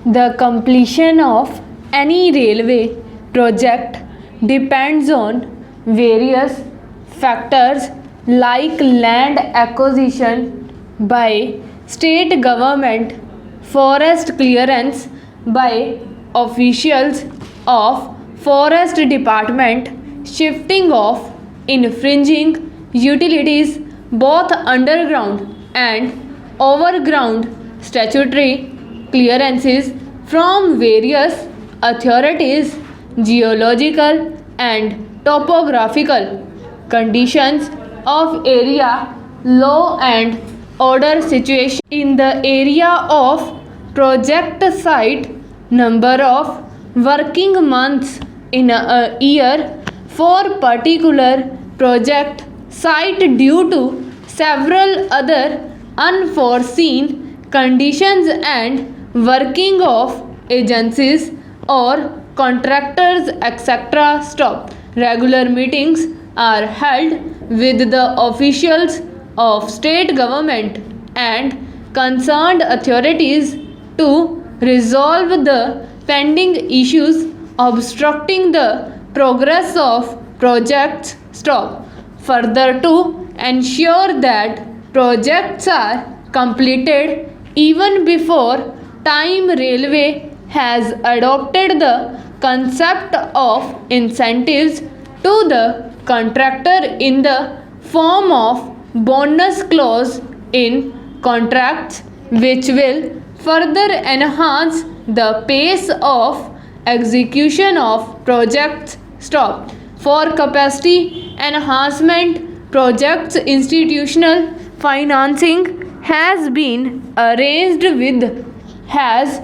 The completion of any railway project depends on various factors like land acquisition by state government, forest clearance by officials of forest department, shifting of infringing utilities both underground and overground, statutory clearances from various authorities, geological and topographical conditions of area, law and order situation in the area of project site, number of working months in a year for particular project site due to several other unforeseen conditions and working of agencies or contractors etc. Stop. Regular meetings are held with the officials of state government and concerned authorities to resolve the pending issues obstructing the progress of projects. Stop. Further, to ensure that projects are completed even before time, railway has adopted the concept of incentives to the contractor in the form of bonus clause in contracts, which will further enhance the pace of execution of projects. Stop. For capacity enhancement projects, institutional financing has been arranged with has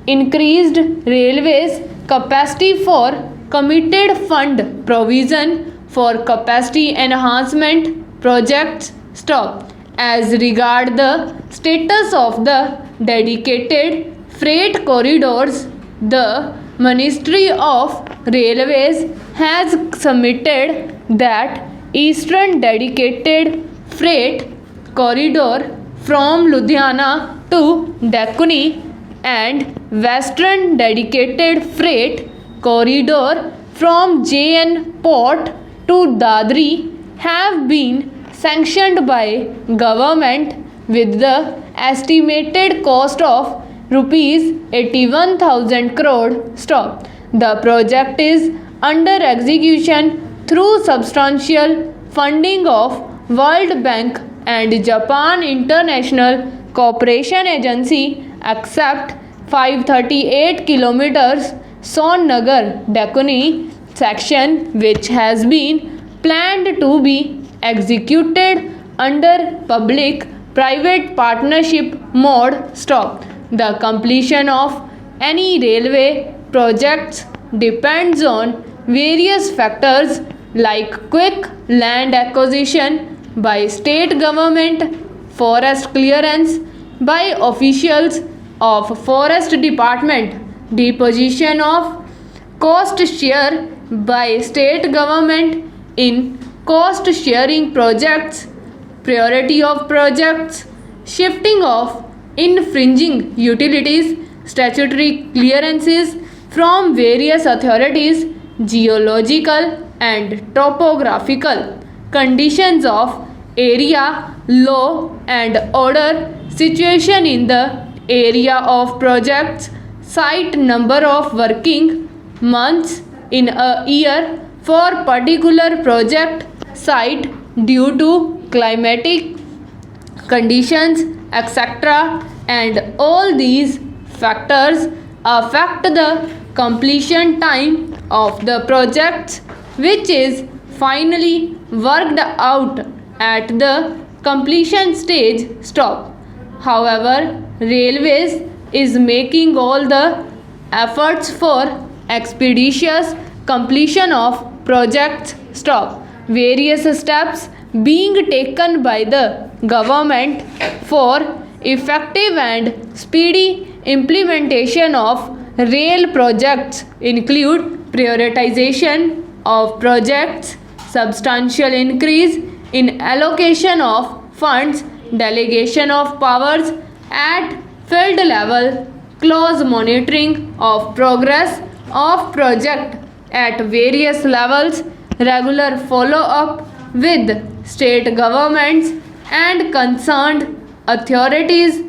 increased railways capacity for committed fund provision for capacity enhancement projects. Stop. As regard the status of the dedicated freight corridors, the Ministry of Railways has submitted that eastern dedicated freight corridor from Ludhiana to Dakuni and western dedicated freight corridor from JN Port to Dadri have been sanctioned by government with the estimated cost of rupees 81,000 crore. Stop. The project is under execution through substantial funding of World Bank and Japan International Cooperation Agency, except 538 kilometers Son Nagar Dakuni section, which has been planned to be executed under public private partnership mode. Stop. The completion of any railway projects depends on various factors like quick land acquisition by state government, forest clearance by officials of forest department, deposition of cost share by state government in cost sharing projects, priority of projects, shifting of infringing utilities, statutory clearances from various authorities, geological and topographical conditions of area, law and order situation in the area of projects, site, number of working months in a year for particular project site due to climatic conditions etc., and all these factors affect the completion time of the project, which is finally worked out at the completion stage. Stop. However, railways is making all the efforts for expeditious completion of projects. Stop. Various steps being taken by the government for effective and speedy implementation of rail projects include prioritization of projects, substantial increase in allocation of funds, delegation of powers at field level, close monitoring of progress of project at various levels, regular follow-up with state governments and concerned authorities